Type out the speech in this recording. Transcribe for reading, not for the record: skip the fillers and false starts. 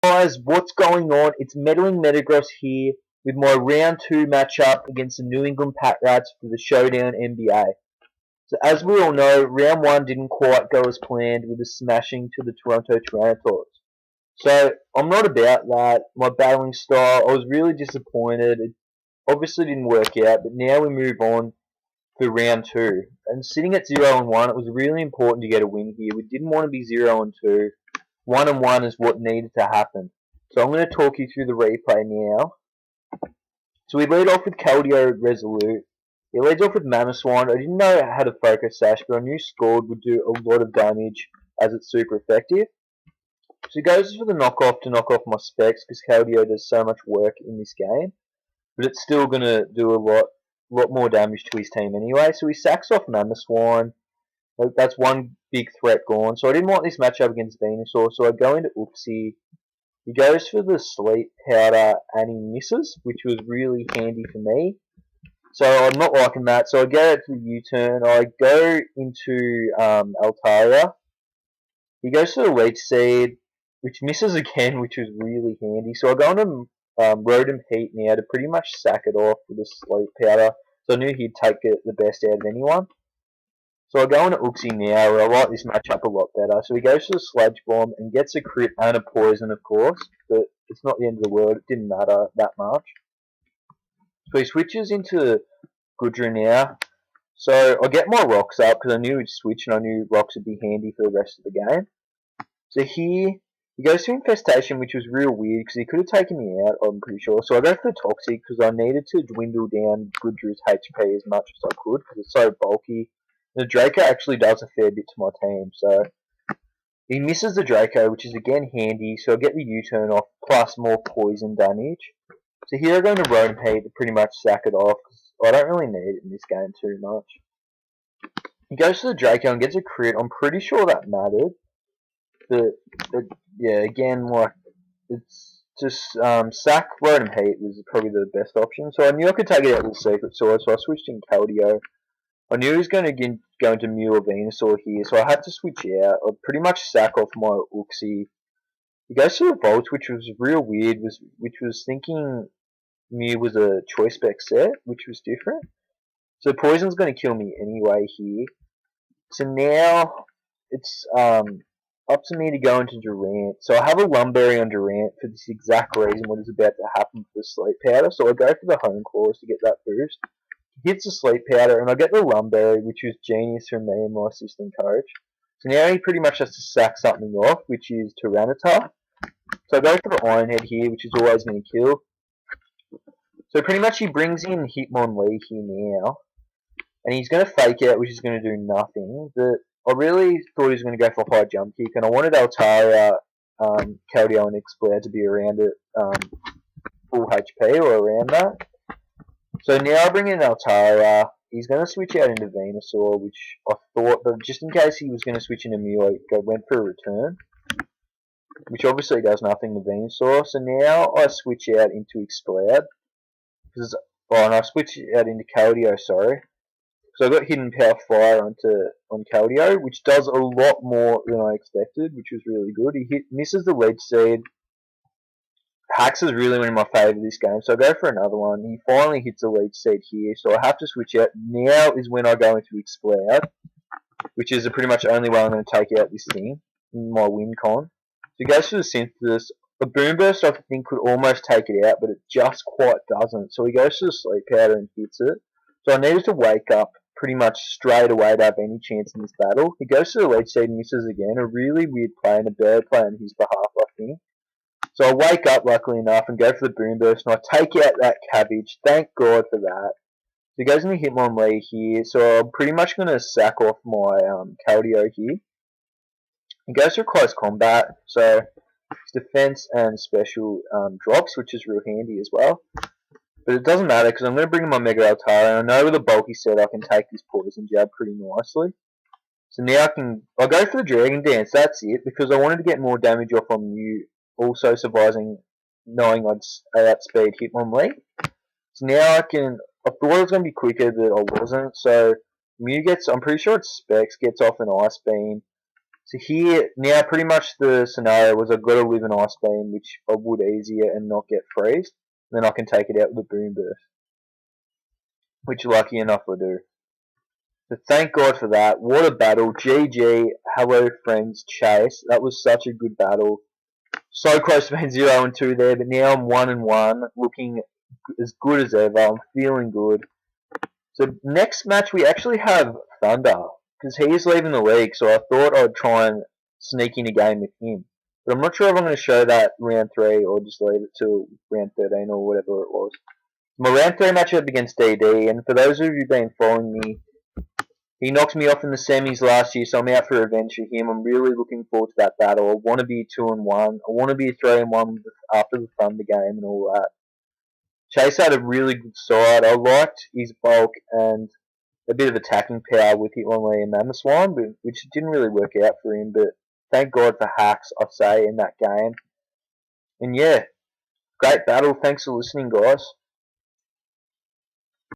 Guys, what's going on? It's Meddling Metagross here with my round 2 matchup against the New England Patrats for the Showdown MBA. So as we all know, round 1 didn't quite go as planned with a smashing to the Toronto Terranators. So I'm not about that. My battling style, I was really disappointed. It obviously didn't work out, but now we move on to round 2. And sitting at 0-1, it was really important to get a win here. We didn't want to be 0-2. 1-1 is what needed to happen. So I'm going to talk you through the replay now. So we lead off with Caldio Resolute. He leads off with Mamoswine. I didn't know how to focus Sash, but I knew Scored would do a lot of damage as it's super effective. So he goes for the knockoff to knock off my specs because Caldio does so much work in this game. But it's still going to do a lot more damage to his team anyway. So he sacks off Mamoswine. That's one big threat gone. So I didn't want this matchup against Venusaur, so I go into Uxie. He goes for the sleep powder and he misses, which was really handy for me. So I'm not liking that. So I go out to the U-turn. I go into Altaria. He goes for the Leech Seed, which misses again, which was really handy. So I go into Rotom Heat now to pretty much sack it off with the sleep powder. So I knew he'd take it the best out of anyone. So I go into Uxie now, where I like this matchup a lot better. So he goes to the Sludge Bomb and gets a crit and a poison, of course. But it's not the end of the world. It didn't matter that much. So he switches into Goodra now. So I get my rocks up because I knew he'd switch and I knew rocks would be handy for the rest of the game. So here, he goes to Infestation, which was real weird because he could have taken me out, I'm pretty sure. So I go for Toxic because I needed to dwindle down Goodra's HP as much as I could because it's so bulky. The Draco actually does a fair bit to my team, so he misses the Draco, which is again handy, so I get the U-turn off, plus more poison damage. So here I go into Rotom Heat to pretty much sack it off, because I don't really need it in this game too much. He goes to the Draco and gets a crit, I'm pretty sure that mattered. But yeah, again, like, it's just, sack Rotom Heat was probably the best option, so I knew I could take it out with Secret Sword, so I switched in Keldeo. I knew he was going to go into Mew or Venusaur here, so I had to switch out. I pretty much sack off my Uxie. He goes to the Volt, which was real weird, which was thinking Mew was a choice spec set, which was different. So Poison's going to kill me anyway here. So now it's up to me to go into Durant. So I have a Lumberry on Durant for this exact reason what is about to happen for the Sleep Powder. So I go for the Home Claws to get that boost. Hits the sleep powder, and I get the Lumberry, which was genius from me and my assistant coach. So now he pretty much has to sack something off, which is Tyranitar. So I go for the Iron Head here, which is always going to kill. So pretty much he brings in Hitmonlee here now, and he's going to fake out, which is going to do nothing. But I really thought he was going to go for a high jump kick, and I wanted Altaria, Keldeo, and Exploud to be around it, full HP or around that. So now I bring in Altaria. He's going to switch out into Venusaur, which I thought, but just in case he was going to switch into Mew, I went for a return, which obviously does nothing to Venusaur. So now I switch out into Exploud, and I switch out into Keldeo, sorry. So I got Hidden Power Fire on Keldeo, which does a lot more than I expected, which was really good. He misses the Leech Seed. Hacks is really one of my favourite of this game, so I go for another one. He finally hits a Leech Seed here, so I have to switch out. Now is when I go into Exploud, which is pretty much the only way I'm going to take out this thing in my win con. So he goes for the Synthesis. A Boom Burst I think could almost take it out, but it just quite doesn't. So he goes to the Sleep Powder and hits it. So I needed to wake up pretty much straight away to have any chance in this battle. He goes to the Leech Seed and misses again. A really weird play and a bad play on his behalf, I think. So I wake up, luckily enough, and go for the Boom Burst, and I take out that cabbage. Thank God for that. So he goes into Hitmonlee here, so I'm pretty much going to sack off my Keldeo here. He goes for close combat, so his defense and special drops, which is real handy as well. But it doesn't matter, because I'm going to bring in my Mega Altaria, and I know with a bulky set I can take this Poison Jab pretty nicely. So now I'll go for the Dragon Dance, that's it, because I wanted to get more damage off on Mew, also surviving, knowing I'd outspeed Hitmonlee. So now I thought it was going to be quicker, but I wasn't. So Mew I'm pretty sure it's Specs, gets off an Ice Beam. So here, now pretty much the scenario was I've got to live an ice beam, which I would easier and not get freeze. Then I can take it out with a boom burst, which lucky enough I do. So thank God for that. What a battle. GG. Hello friends. Chase. That was such a good battle. So close to being 0-2 there, but now I'm 1-1, looking as good as ever. I'm feeling good. So next match we actually have Thunder, because he's leaving the league, so I thought I'd try and sneak in a game with him. But I'm not sure if I'm going to show that round 3 or just leave it till round 13 or whatever it was. My round 3 matchup against DD, and for those of you who've been following me, he knocked me off in the semis last year, so I'm out for revenge for him. I'm really looking forward to that battle. I want to be 2-1. I want to be 3-1 after the Thunder game and all that. Chase had a really good side. I liked his bulk and a bit of attacking power with Hitmonlee and Mamoswine, but which didn't really work out for him. But thank God for hacks, I say, in that game. And yeah, great battle. Thanks for listening, guys.